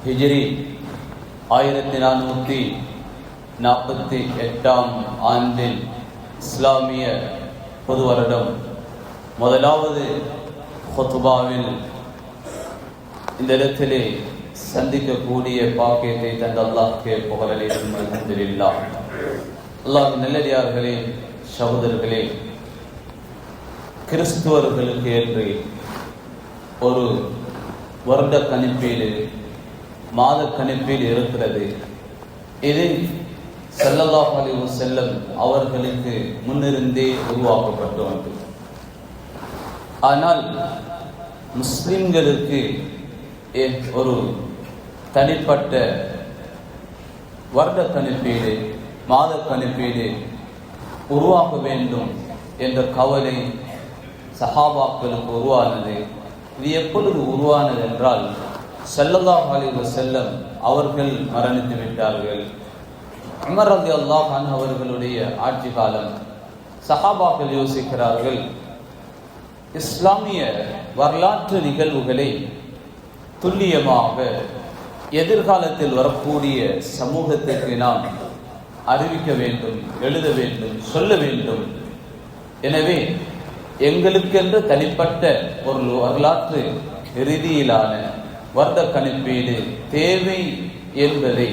ஹிஜ்ரி 1448 ஆண்டில் இஸ்லாமிய பொது வருடம் முதலாவது ஹுத்பாவில் இந்த இடத்திலே சந்திக்கக்கூடிய பாக்கியத்தை தந்த அல்லாஹ்வுக்கு புகழனைத்தும் அல்ஹம்துலில்லாஹ். அல்லாஹ்வின் நல்லடியார்களே, சகோதரர்களே, கிறிஸ்துவர்களுக்கு என்று ஒரு வருட கணிப்பீடு, மாத கணிப்பீடு இருக்கிறது. இது ஸல்லல்லாஹு அலைஹி வஸல்லம் அவர்களுக்கு முன்னிருந்தே உருவாக்கப்பட்டு வந்தது. ஆனால் முஸ்லிம்களுக்கு ஒரு தனிப்பட்ட வருட கணிப்பீடு, மாத கணிப்பீடு உருவாக்க வேண்டும் என்ற கவலை சஹாபாக்களுக்கு உருவானது. இது எப்பொழுது உருவானது என்றால், ஸல்லல்லாஹு அலைஹி வஸல்லம் அவர்கள் மரணித்து விட்டார்கள். உமர் ரலியல்லாஹு அன்ஹு அவர்களுடைய ஆட்சி காலம். சஹாபாக்கள் யோசிக்கிறார்கள், இஸ்லாமிய வரலாற்று நிகழ்வுகளை துல்லியமாக எதிர்காலத்தில் வரக்கூடிய சமூகத்திற்கு நாம் அறிவிக்க வேண்டும், எழுத வேண்டும், சொல்ல வேண்டும். எனவே எங்களுக்கென்று தனிப்பட்ட ஒரு வரலாற்று ரீதியிலான வருட கணிப்பீடு தேவை என்பதை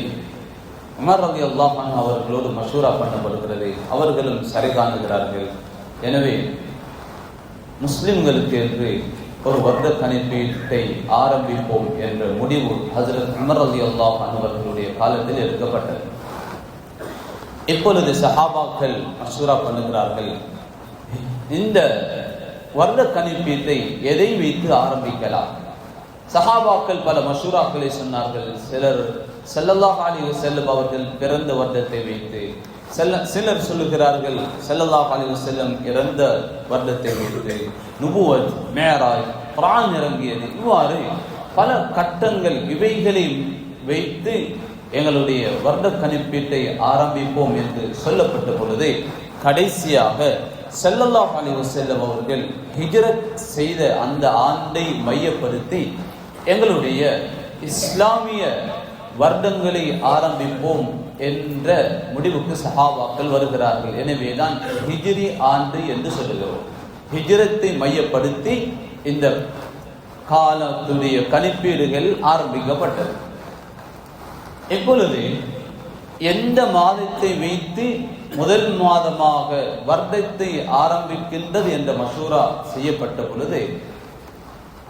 உமர் ரலியல்லாஹு அன்ஹு அவர்களோடு மஷூரா பண்ணப்படுகிறது. அவர்களும் சரி காணுகிறார்கள். எனவே முஸ்லிம்களுக்கு என்று ஒரு வருட கணிப்பீட்டை ஆரம்பிப்போம் என்ற முடிவு ஹஜ்ரத் உமர் ரலியல்லாஹு அன்ஹு அவர்களுடைய காலத்தில் எடுக்கப்பட்டது. இப்பொழுது சஹாபாக்கள் மஷூரா பண்ணுகிறார்கள், இந்த வருட கணிப்பீட்டை எதை வைத்து ஆரம்பிக்கலாம்? சஹாபாக்கள் பல மஷூராக்களை சொன்னார்கள். சிலர் ஸல்லல்லாஹு அலைஹி வஸல்லம் அவர்கள் பிறந்த வருடத்தை வைத்து, சிலர் சொல்லுகிறார்கள் ஸல்லல்லாஹு அலைஹி வஸல்லம் இறந்த வருடத்தை வைத்து, நுபுவத், மேராஜ், குர்ஆன் இறங்கியது, இவ்வாறு பல கட்டங்கள் இவைகளை வைத்து எங்களுடைய வருட கணிப்பீட்டை ஆரம்பிப்போம் என்று சொல்லப்பட்ட பொழுது, கடைசியாக ஸல்லல்லாஹு அலைஹி வஸல்லம் அவர்கள் ஹிஜ்ரத் செய்த அந்த ஆண்டை மையப்படுத்தி எங்களுடைய இஸ்லாமிய வருடங்களை ஆரம்பிப்போம் என்ற முடிவுக்கு சஹாபாக்கள் வருகிறார்கள். எனவேதான் ஹிஜ்ரி ஆண்டு என்று சொல்லுகிறோம். ஹிஜ்ரத்தை மையப்படுத்தி இந்த காலத்துடைய கணிப்பீடுகள் ஆரம்பிக்கப்பட்டது. இப்பொழுது எந்த மாதத்தை வைத்து முதல் மாதமாக வருடத்தை ஆரம்பிக்கின்றது என்ற மஷூரா செய்யப்பட்ட பொழுது,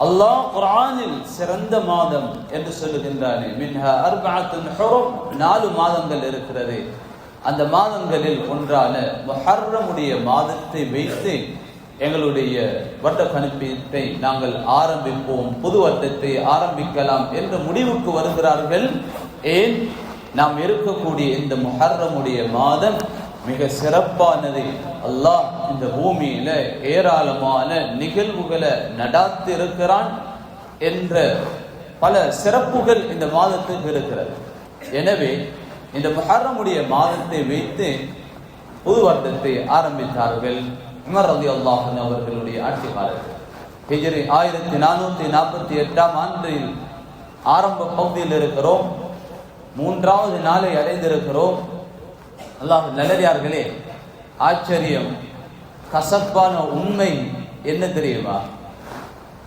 அல்லாஹ் குர்ஆனில் சிறந்த மாதம் என்று சொல்லுகின்றானே, மின்ஹா அர்பஅத்துன் ஹுரும், 4 மாதங்கள் இருக்கிறது. அந்த மாதங்களில் ஒன்றான முஹர்ரமுடைய மாதத்தை வைத்து எங்களுடைய வருட கணிப்பீட்டை நாங்கள் ஆரம்பிப்போம், புது வருடத்தை ஆரம்பிக்கலாம் என்ற முடிவுக்கு வருகிறார்கள். ஏன்? நாம் இருக்கக்கூடிய இந்த முஹர்ரமுடைய மாதம் மிக சிறப்பானது. அல்லாஹ் இந்த பூமியில ஏராளமான நிகழ்வுகளை நடாத்தி இருக்கிறான் என்ற பல சிறப்புகள் இந்த மாதத்துக்கு இருக்கிறது. எனவே இந்த முஹர்ரமுடைய மாதத்தை வைத்து புது வருடத்தை ஆரம்பித்தார்கள் உமர் ரலியல்லாஹு அன்ஹு அவர்களுடைய ஆட்சி காலத்தில். ஹிஜ்ரி 1448 ஆண்டில் ஆரம்ப பகுதியில் இருக்கிறோம். 3வது நாளை அடைந்திருக்கிறோம். அல்லாஹ் நல்லடியார்களே, ஆச்சரியம், கசப்பான உண்மை என்ன தெரியுமா?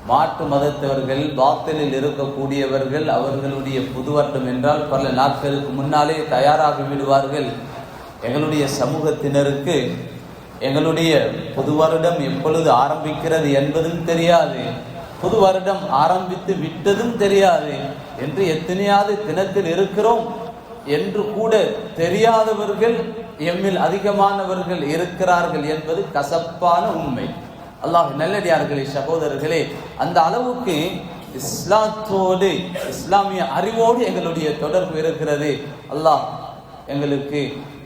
மாற்று மதத்தவர்கள், பாத்திலில் இருக்கக்கூடியவர்கள், அவர்களுடைய புது வருடம் என்றால் பல நாட்களுக்கு முன்னாலே தயாராகி விடுவார்கள். எங்களுடைய சமூகத்தினருக்கு எங்களுடைய புது வருடம் எப்பொழுது ஆரம்பிக்கிறது என்பதும் தெரியாது, புது வருடம் ஆரம்பித்து விட்டதும் தெரியாது என்று எத்தனையாவது தினத்தில் இருக்கிறோம் என்று கூட தெரியாதவர்கள் எம்மில் அதிகமானவர்கள் இருக்கிறார்கள் என்பது கசப்பான உண்மை. அல்லாஹ் நல்லடியார்களே, சகோதரர்களே, அந்த அளவுக்கு இஸ்லாத்தோடு, இஸ்லாமிய அறிவோடு எங்களுடைய தொடர்பு இருக்கிறது. அல்லாஹ் எங்களுக்கு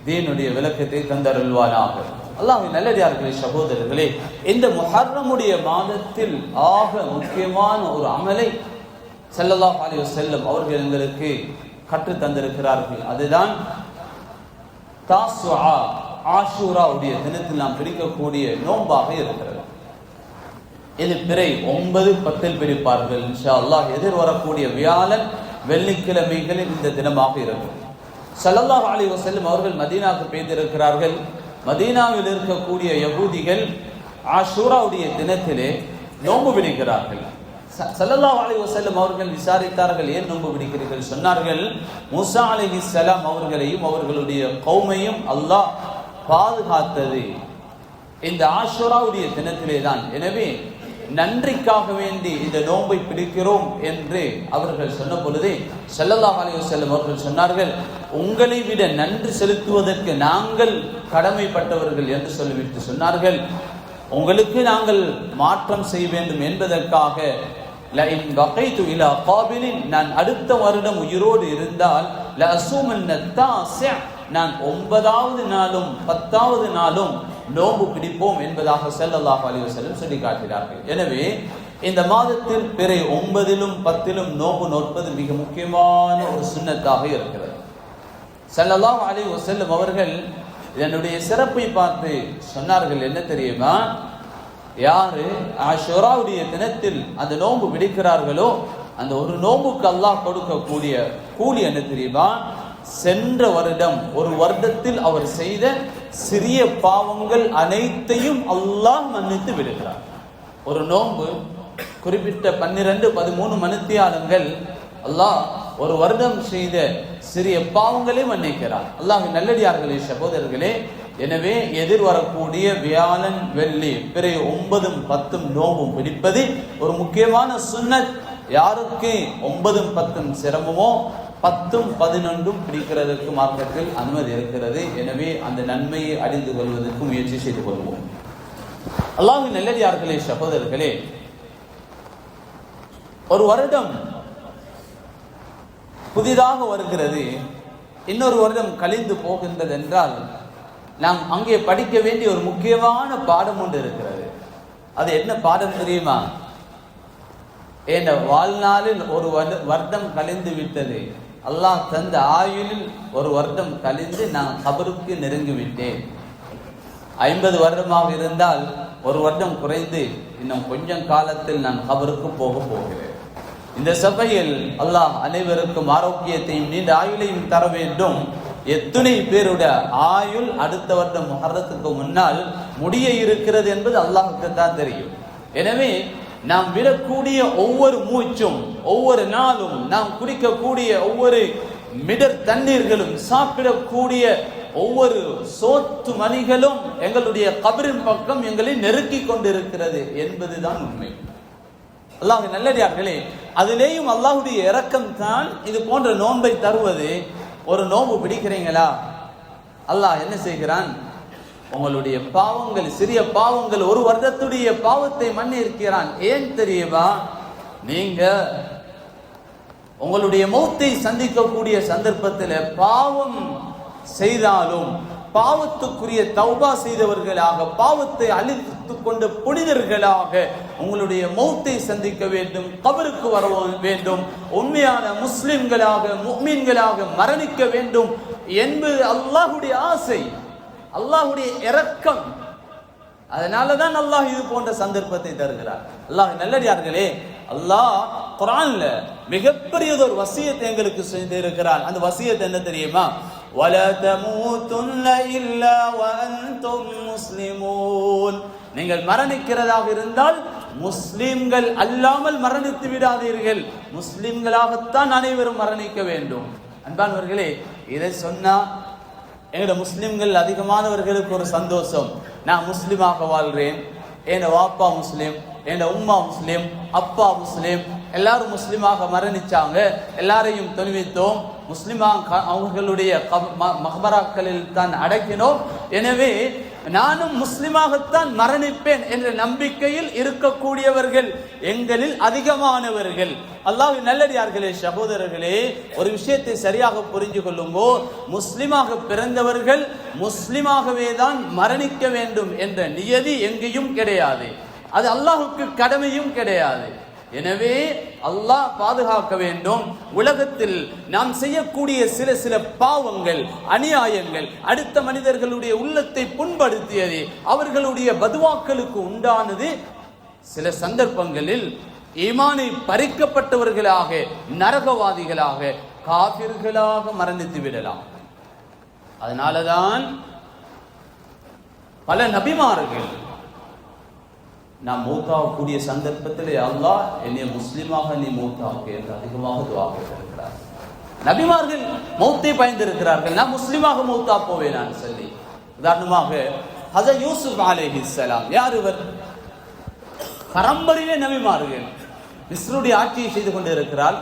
தீனுடைய விளக்கத்தை தந்தருள்வானாக. அல்லாஹ் நல்லடியார்களே, சகோதரர்களே, இந்த முஹர்ரமுடைய மாதத்தில் ஆக முக்கியமான ஒரு அமலை ஸல்லல்லாஹு அலைஹி வஸல்லம் அவர்கள் எங்களுக்கு கற்று தந்திருக்கிறார்கள். அதுதான் தாசுஆ, ஆஷூராவுடைய தினத்தில் நாம் பிடிக்கக்கூடிய நோன்பாக இருக்கிறது. இது பிறை 9, 10 பிடிப்பார்கள். இன்ஷா அல்லாஹ் எதிர் வரக்கூடிய வியாழன் வெள்ளிக்கிழமைகளில் இந்த தினமாக இருக்கும். ஸல்லல்லாஹு அலைஹி வஸல்லம் அவர்கள் மதீனாவுக்கு பெய்திருக்கிறார்கள். மதீனாவில் இருக்கக்கூடிய யகூதிகள் ஆஷூராவுடைய தினத்திலே நோன்பு பிடிக்கிறார்கள். ஸல்லல்லாஹு அலைஹி வஸல்லம் அவர்கள் விசாரித்தார்கள், ஏன் நோன்பு பிடிக்கிறீர்கள்? சொன்னார்கள், மூசா அலைஹிஸ்ஸலாம் அவர்களையும் அவர்களுடைய கௌமையும் அல்லாஹ் பாதுகாத்தது இந்த ஆஷூராவுடைய தினத்திலே தான். எனவே நன்றிக்காக வேண்டி இந்த நோன்பை பிடிக்கிறோம் என்று அவர்கள் சொன்ன பொழுது ஸல்லல்லாஹு அலைஹி வஸல்லம் அவர்கள் சொன்னார்கள், உங்களை விட நன்றி செலுத்துவதற்கு நாங்கள் கடமைப்பட்டவர்கள் என்று சொல்லிவிட்டு சொன்னார்கள், உங்களுக்கு நாங்கள் மாற்றம் செய்ய வேண்டும் என்பதற்காக லஇன் பகைது இலா காபிலின், நான் அடுத்த வருடம் உயிரோடு இருந்தால் லஅஸூமன்ன தாஸிஅ, நான் 9வது நாளும் 10வது நாளும் நோன்பு பிடிப்போம் என்பதாக ஸல்லல்லாஹு அலைஹி வஸல்லம் சொல்லி காட்டினார்கள். எனவே இந்த மாதத்தில் பிறை 9லும் 10லும் நோன்பு நோற்பது மிக முக்கியமான ஒரு சுன்னத்தாக இருக்கிறது. ஸல்லல்லாஹு அலைஹி வஸல்லம் அவர்கள் இதனுடைய சிறப்பை பார்த்து சொன்னார்கள், என்ன தெரியுமா? யாரு ஆஷூராவுடைய தினத்தில் அந்த நோன்பு பிடிக்கிறார்களோ அந்த ஒரு நோன்புக்கு அல்லாஹ் கொடுக்கக்கூடிய கூலி என்ன தெரியுமா? சென்ற வருடம் ஒரு வருடத்தில் அவர் செய்த சிறிய பாவங்கள் அனைத்தையும் அல்லாஹ் மன்னித்து விடுகிறார். ஒரு நோன்பு குறிப்பிட்ட 12-13 மணித்தியாலங்கள் அல்லாஹ் ஒரு வருடம் செய்த சிறிய பாவங்களே மன்னிக்கிறார். அல்லாஹ் நல்லடியார்களே, சகோதரர்களே, எனவே எதிர்வரக்கூடிய வியாழன் வெள்ளி பிறை 9ம் 10ம் நோன்பும் பிடிப்பது ஒரு முக்கியமான சுன்னத். யாருக்கு 9ம் 10ம் சிரமமோ 10ம் 11ம் பிடிக்கிறதற்கு மார்க்கத்தில் அனுமதி இருக்கிறது. எனவே அந்த நன்மையை அடைந்து கொள்வதற்கு முயற்சி செய்து கொள்வோம். அல்லாஹ்வின் நல்லடியார்களே, சகோதரர்களே, ஒரு வருடம் புதிதாக வருகிறது, இன்னொரு வருடம் கழிந்து போகின்றது என்றால் நாம் அங்கே படிக்க வேண்டிய ஒரு முக்கியமான பாடம் ஒன்று இருக்கிறது. அது என்ன பாடம் தெரியுமா? என் வாழ்நாளில் ஒரு வருடம் கழிந்து விட்டது, அல்லாஹ் தந்த ஆயுளில் ஒரு வருடம் கழிந்து நான் கபருக்கு நெருங்கி விட்டேன். 50 வருடமாக இருந்தால் ஒரு வருடம் குறைந்து இன்னும் கொஞ்சம் காலத்தில் நான் கபருக்கு போகிறேன். இந்த சபையில் அல்லாஹ் அனைவருக்கும் ஆரோக்கியத்தையும் நீண்ட ஆயுளையும் தர வேண்டும். எத்தனை பேருடைய ஆயுள் அடுத்த வருடம் முஹர்ரத்துக்கு முன்னால் முடிய இருக்கிறது என்பது அல்லாஹ்வுக்கு தான் தெரியும். எனவே நாம் விடக்கூடிய ஒவ்வொரு மூச்சும், ஒவ்வொரு நாளும் நாம் குடிக்கக்கூடிய ஒவ்வொரு மிடர் தண்ணீர்களும், சாப்பிடக்கூடிய ஒவ்வொரு சோத்து மணிகளும் எங்களுடைய கபரின் பக்கம் எங்களை நெருக்கி கொண்டிருக்கிறது என்பதுதான் உண்மை. அல்லாஹ் நல்லடியார்களே, அதிலேயும் அல்லாஹ்வுடைய இரக்கம் தான் இது போன்ற நோன்பை தருவது. ஒரு நோன்பு பிடிக்கிறீங்களா, அல்லாஹ் என்ன செய்கிறான்? உங்களுடைய பாவங்கள், சிறிய பாவங்கள், ஒரு வருடத்துடைய பாவத்தை மன்னிக்கிறான். ஏன் தெரியுமா? நீங்க உங்களுடைய மௌத்தை சந்திக்கக்கூடிய சந்தர்ப்பத்தில் பாவம் செய்தாலும் பாவத்துக்குரிய தௌபா செய்தவர்களாக, பாவத்தை அழித்து கொண்ட புனிதர்களாக உங்களுடைய மௌத்தை சந்திக்க வேண்டும், கபருக்கு வர வேண்டும், உண்மையான முஸ்லிம்களாக முஃமின்களாக மரணிக்க வேண்டும் என்பது அல்லாஹ்வுடைய ஆசை, அல்லாஹ்வுடைய இரக்கம். அதனாலதான் அல்லாஹ் இது போன்ற சந்தர்ப்பத்தை தருகிறார். அல்லாஹ் நல்லடியார்களே, அல்லாஹ் குர்ஆன்ல மிகப்பெரியதொரு வசியத்தை எங்களுக்கு செய்திருக்கிறான். அந்த வசியத் என்ன தெரியுமா? وَلَا تَمُوتُنَّ إِلَّا وَأَنْتُمْ مُسْلِمُونَ. நீங்கள் மரணிக்கிறதாக இருந்தால் முஸ்லிம்கள் அல்லாமல் மரணித்து விடாதீர்கள், முஸ்லிம்களாகத்தான் அனைவரும் மரணிக்க வேண்டும். அன்பானவர்களே, இதை சொன்னா எங்களோட முஸ்லிம்கள் அதிகமானவர்களுக்கு ஒரு சந்தோஷம். நான் முஸ்லிமாக வாழ்றேன், என் வாப்பா முஸ்லிம், என் உம்மா முஸ்லிம், அப்பா முஸ்லிம், எல்லாரும் முஸ்லிமாக மரணிச்சாங்க, எல்லாரையும் தொழுவித்தோம், முஸ்லிமாக அவர்களுடைய மக்பராக்களில் தான் அடக்கினோம், எனவே நானும் முஸ்லிமாகத்தான் மரணிப்பேன் என்ற நம்பிக்கையில் இருக்கக்கூடியவர்கள் எங்களில் அதிகமானவர்கள். அல்லாஹ்வின் நல்லடியார்களே, சகோதரர்களே, ஒரு விஷயத்தை சரியாக புரிஞ்சு கொள்ளுங்கோ. முஸ்லிமாக பிறந்தவர்கள் முஸ்லிமாகவே தான் மரணிக்க வேண்டும் என்ற நியதி எங்கேயும் கிடையாது, அது அல்லாஹ்வுக்கு கடமையும் கிடையாது. எனவே அல்லாஹ் பாதுகாக்க வேண்டும். உலகத்தில் நாம் செய்யக்கூடிய சில பாவங்கள், அநியாயங்கள், அடுத்த மனிதர்களுடைய உள்ளத்தை புண்படுத்தியது, அவர்களுடைய பதுவாக்களுக்கு உண்டானது, சில சந்தர்ப்பங்களில் ஈமானை பறிக்கப்பட்டவர்களாக, நரகவாதிகளாக, காபிர்களாக மரணித்து விடலாம். அதனாலதான் பல நபிமார்கள் நாம் மௌத்தாகக்கூடிய சந்தர்ப்பத்தில் அல்லாஹ் என்னை முஸ்லிமாக நீ மௌத்தாக்கு என்று அதிகமாக துஆ கேட்டிருக்கிறார். நபிமார்கள் மௌத்தை பயந்திருக்கிறார்கள், நான் முஸ்லிமாக மௌத்தா போவேன் நான் சொல்லி. உதாரணமாக ஹஜ்ரத் யூசுப் அலைஹிஸ்ஸலாம், யார் இவர்? பரம்பரையிலே நபிமார்கள். மிஸ்ருடைய ஆட்சியை செய்து கொண்டிருக்கிறார்.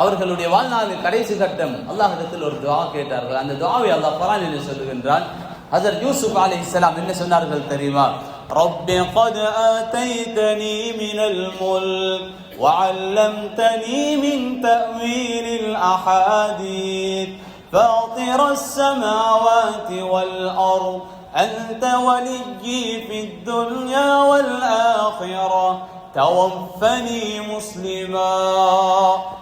அவர்களுடைய வாழ்நாளின் கடைசி கட்டம் அல்லாஹ்விடத்தில் ஒரு துஆ கேட்டார்கள். அந்த துஆவை அல்லாஹ் குர்ஆனில் சொல்லுகின்றான். ஹஜ்ரத் யூசுப் அலைஹிஸ்ஸலாம் என்ன சொன்னார்கள் தெரியுமா? ரப்பி قد آتيتني من الملك وعلمتني من تأويل الأحاديث فاطر السماوات والأرض أنت وليي في الدنيا والآخرة توفني مسلما.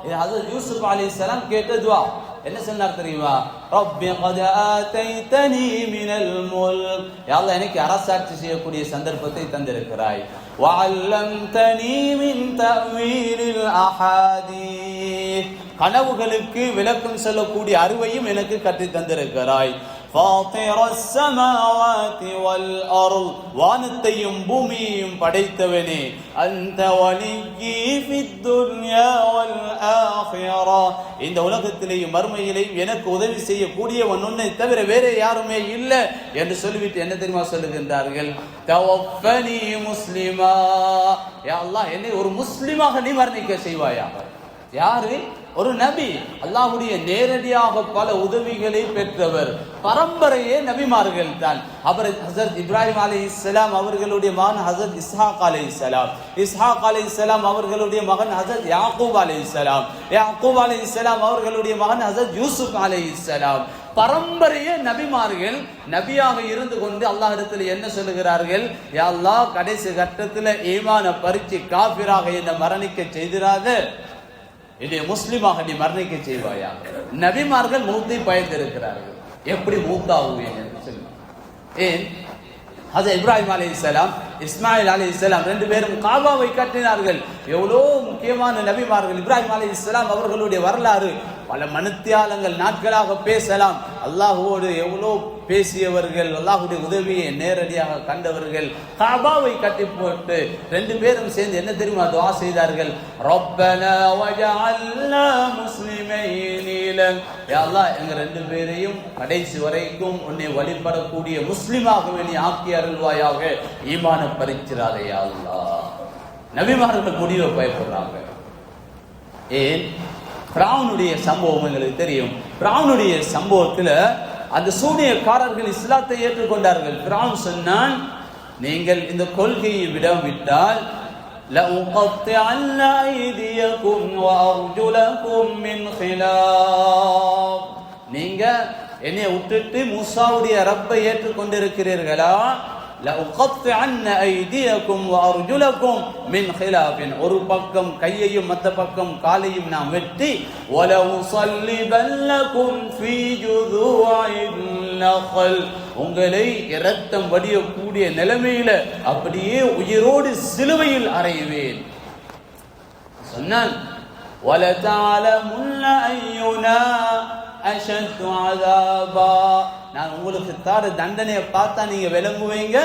இது ஹஜ்ரத் யூசுப் அலைஹிஸ்ஸலாம் கேட்ட துஆ. என்ன சொன்னார் தெரியுமா? ரப்பி قد آتيتني من الملك, யா அல்லாஹ் எனக்கு அரசாட்சி செய்யக்கூடிய சந்தர்ப்பத்தை தந்திருக்கிறாய். وعلمتني من تأويل الأحاديث, கனவுகளுக்கு விளக்கம் சொல்லக்கூடிய அறிவையும் எனக்கு கற்றுத் தந்திருக்கிறாய். فاطر السماوات والأرض, வானத்தையும் பூமியையும் படைத்தவனே. أنت وليي في الدنيا والآخرة, இந்த உலகத்திலேயும் மறுமையிலேயும் எனக்கு உதவி செய்யக்கூடியவன் உன்னை தவிர வேற யாருமே இல்லை என்று சொல்லிவிட்டு என்ன தெரியுமா சொல்லுகின்றார்கள்? தவஃபனி முஸ்லிமா, யா அல்லாஹ் என்னை ஒரு முஸ்லிமாக நீ மரணிக்க செய்வாயாக. யாரு? ஒரு நபி. அல்லாஹ்வுடைய நேரடியாக பல உதவிகளை பெற்றவர். பரம்பரையே நபிமார்கள் தான். அவர் ஹஜ்ரத் இப்ராஹிம் அலைஹிஸ்ஸலாம் அவர்களுடைய மகன் ஹஜ்ரத் இஸ்ஹாக் அலைஹிஸ்ஸலாம், இஸ்ஹாக் அலைஹிஸ்ஸலாம் அவர்களுடைய மகன் ஹஜ்ரத் யாக்கூப் அலைஹிஸ்ஸலாம், யாக்கூப் அலைஹிஸ்ஸலாம் அவர்களுடைய மகன் ஹஜ்ரத் யூசுப் அலைஹிஸ்ஸலாம். பரம்பரையே நபிமார்கள். நபியாக இருந்து கொண்டு அல்லாஹ்விடத்தில் என்ன சொல்லுகிறார்கள்? யா அல்லாஹ் கடைசி கட்டத்தில் ஈமான பறிச்சு காஃபிராக என்னை மரணிக்க செய்திராத, என்னை முஸ்லிமாக நீ மரணிக்க செய்வாயா. நபிமார்கள் மூத்தை பயந்திருக்கிறார்கள். எப்படி மூத்தாகுவீங்க சொல்லுங்க. ஏன்? ஹஜ்ரத் இப்ராஹிம் அலைஹிஸ்ஸலாம், இஸ்மாயில் அலைஹிஸ்ஸலாம் ரெண்டு பேரும் காபாவை கட்டினார்கள். எவ்வளோ முக்கியமான நபிமார்கள். இப்ராஹிம் அலைஹிஸ்ஸலாம் அவர்களுடைய வரலாறு பல மணித்தியாலங்கள் நாட்களாக பேசலாம். அல்லாஹ்வோடு எவ்வளோ பேசியவர்கள், அல்லாஹ்வுடைய உதவியை நேரடியாக கண்டவர்கள். காபாவை கட்டி போட்டு ரெண்டு பேரும் சேர்ந்து என்ன தெரியுமா துஆ செய்தார்கள்? ரப்பனா வஜஅல்னா முஸ்லிமைனி லக், யா அல்லாஹ் எங்க ரெண்டு பேரையும் கடைசி வரைக்கும் உன்னை வழிபடக்கூடிய முஸ்லிமாக நீ ஆக்கி அருள்வாயாக, ஈமான பறிச்சிராதே யா அல்லாஹ். நபிமார்கள் முடிவை பயப்படுறாங்க. ஏன்? ஃபிரௌனுடைய சம்பவம் எங்களுக்கு தெரியும். ஃபிரௌனுடைய சம்பவத்தில் அந்த சூனியக்காரர்கள் இஸ்லாத்தை ஏற்றுக்கொண்டார்கள். ஃபிரௌன் சொன்னான், நீங்கள் இந்த கொள்கையை விடாவிட்டால் لأقطعن أيديكم وأرجلكم من خلاف, நீங்க என்னை விட்டுட்டு மூசாவுடைய ரப்பை ஏற்றுக்கொண்டிருக்கிறீர்களா? لأقطعن أيديكم وأرجلكم من خلاف, ஒரு பக்கம் கையையும் மற்ற பக்கம் காலையும் நாம் வெட்டி وَلَأُصَلِّبَنَّكُمْ فِي جُذُوعِ النَّخْلِ, உங்களை இரத்தம் வடியக்கூடிய நிலைமையில அப்படியே உயிரோடு சிலுவையில் அறைவேன் சொன்னான். وَلَتَعْلَمُنَّ أَيُّنَا أَشَدُّ عَذَابًا, நான் உங்களுக்கு தார தண்டனையை பார்த்தா நீங்க விளங்குவீங்க,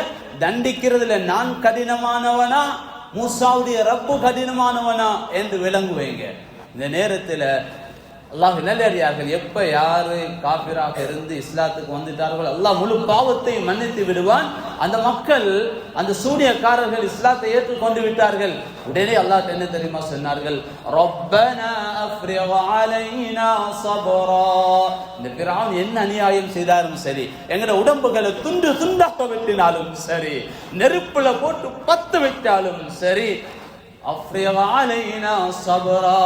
தண்டிக்கிறதுல நான் கடினமானவனா மூசாவுடைய ரப்பு கடினமானவனா என்று விளங்குவீங்க. இந்த நேரத்தில் அல்லாஹ் நல்லடியார்கள் எப்ப யாரு காபிராக இருந்து இஸ்லாத்துக்கு வந்துட்டார்கள் அல்லாஹ் முழு பாவத்தை மன்னித்து விடுவான். அந்த மக்கள், அந்த சூனியக்காரர்கள் இஸ்லாத்தை ஏற்றுக்கொண்டு விட்டார்கள். உடனே அல்லாஹ் என்ன தெரியுமா சொன்னார்கள்? ரப்பனா அஃப்ரிக் அலைனா ஸப்ரா, இந்த ஃபிரௌன் என்ன அநியாயம் செய்தாலும் சரி, எங்கட உடம்புகளை துண்டு துண்டாக்க வெட்டினாலும் சரி, நெருப்புல போட்டு பத்து வைத்தாலும் சரி, அஃப்ரிக் அலைனா ஸப்ரா,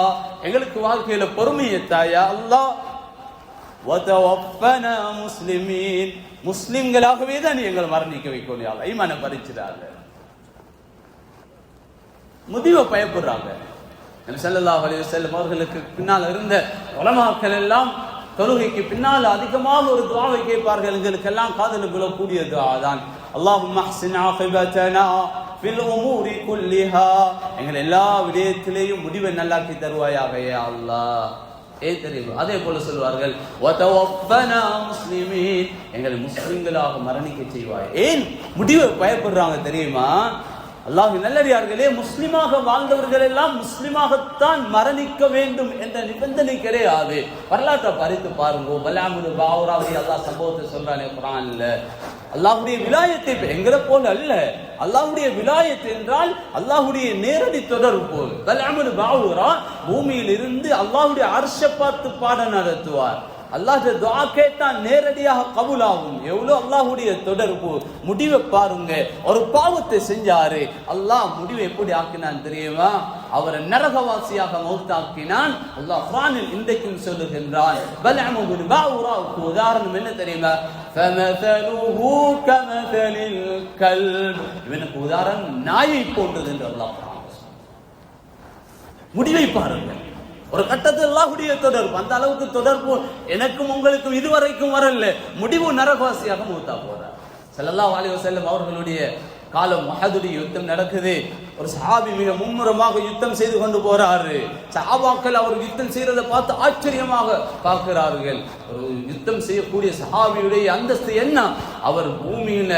எங்களுக்கு வாழ்க்கையில பொறுமையை தாயா அல்லாஹ், வதவஃபனா முஸ்லிமீன், முஸ்லிம்களாகவே தான் எங்களை மரணிக்க வைக்கணும் யா அல்லாஹ். ஈமான பறிச்சிடாத. முடிவை பயப்படுறாங்க. நபி ஸல்லல்லாஹு அலைஹி வஸல்லம் அவர்களுக்கு பின்னால் இருந்த உலமாக்கள் எல்லாம் தொழுகைக்கு பின்னால் அதிகமாக ஒரு துஆவை கேட்பார்கள். எங்களுக்கெல்லாம் காதல் விழக்கூடிய துஆ தான், அல்லாஹும்ம அஹ்சின் ஆகிபதனா ஃபில் உமூரி குல்லிஹா, எங்கள் எல்லா விடயத்திலேயும் முடிவை நல்லாக்கி தருவாயாக யா அல்லாஹ். தெரியும். அதே போல சொல்வார்கள் வதவஃபனா முஸ்லிமீன், எங்களை முஸ்லிம்களாக மரணிக்க செய்வாய். ஏன் முடிவை பயப்படுறாங்க தெரியுமா? அல்லாஹ்வின் நல்லடியார்களே, முஸ்லிமாக வாழ்ந்தவர்கள் எல்லாம் முஸ்லிமாகத்தான் மரணிக்க வேண்டும் என்ற நிபந்தனை கிடையாது. வரலாற்றை பறித்து பாருங்க. பலாமுல் பாவுராவுடைய அல்லாஹ் சம்பவத்தை சொல்றானே குர்ஆன்ல. அல்லாஹ்வுடைய விலாயத்தை எங்களை போல அல்ல. அல்லாஹ்வுடைய விலாயத் என்றால் அல்லாஹ்வுடைய நேரடி தொடர்பு. பலாமுல் பாவுரா பூமியில் இருந்து அல்லாஹ்வுடைய அர்ஷை பார்த்து பாடம் நடத்துவார். அல்லாஹ் துஆ கேட்டா நேரடியாக கபூல் ஆகும். எவ்வளவு அல்லாஹ்வுடைய தொடர்பு. முடிவை பாருங்க. ஒரு பாவத்தை செஞ்சாரு, அல்லாஹ் முடிவை எப்படி ஆக்கினான் தெரியுமா? அவரை நரகவாசியாக மௌத்தாக்கினான். அல்லாஹ் குர்ஆனில் இன்றைக்கும் சொல்லுகின்றான். பல்அமு பின் பாவுராவுக்கு உதாரணம் என்ன தெரியுமா? ஃபமதலுஹு கமதலில் கல்ப், இவனுக்கு உதாரணம் நாயை போன்றது என்று அல்லாஹ் முடிவை பாருங்கள். ஒரு கட்டத்தில் அல்லாஹ்வுடைய தொடர்பு, அந்த அளவுக்கு தொடர்பு எனக்கும் உங்களுக்கும் இதுவரைக்கும் வரல. முடிவு நரகவாசியாக மூத்தா போறார். ஸல்லல்லாஹு அலைஹி வஸல்லம் அவர்களுடைய காலம் உஹதுடைய யுத்தம் நடக்குது. ஒரு சஹாபி மிக மும்முரமாக யுத்தம் செய்து கொண்டு போறாரு. சஹாபாக்கள் அவர் யுத்தம் செய்யறதை பார்த்து ஆச்சரியமாக பார்க்கிறார்கள். ஒரு யுத்தம் செய்யக்கூடிய சஹாபியுடைய அந்தஸ்து என்ன? அவர் பூமியில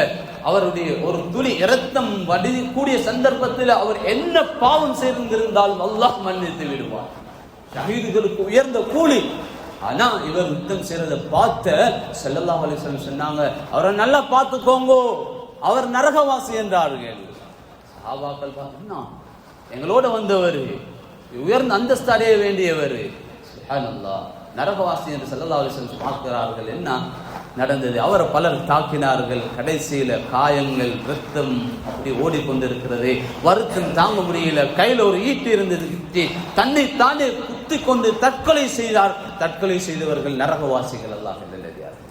அவருடைய ஒரு துளி இரத்தம் வடியக்கூடிய சந்தர்ப்பத்தில் அவர் என்ன பாவம் செய்திருந்தாலும் அல்லாஹ் மன்னித்து விடுவார். ஷஹீதுகளுக்கு உயர்ந்த கூலி. ஆனா இவர் யுத்தம் செய்யறதை பார்த்த ஸல்லல்லாஹு அலைஹி வஸல்லம் சொன்னாங்க, அவரை நல்லா பார்த்துக்கோங்க, அவர் நரகவாசி என்றார்கள். சஹாபாக்கள் பார்த்தா எங்களோட வந்தவர், உயர்ந்த அந்தஸ்து அடைய வேண்டியவர், சுப்ஹானல்லாஹ், நரகவாசி என்று ஸல்லல்லாஹு அலைஹி வஸல்லம் பார்க்கிறார்கள். என்ன நடந்தது? அவரை பலர் தாக்கினார்கள். கடைசியில காயங்கள், ரத்தம் அப்படி ஓடிக்கொண்டிருக்கிறது. வருத்தம் தாங்க முடியல. கையில ஒரு ஈட்டி இருந்தது, தன்னை தானே குத்தி கொண்டு தற்கொலை செய்தார். தற்கொலை செய்தவர்கள் நரகவாசிகள். அல்லாஹ் நல்லடியார்கள்.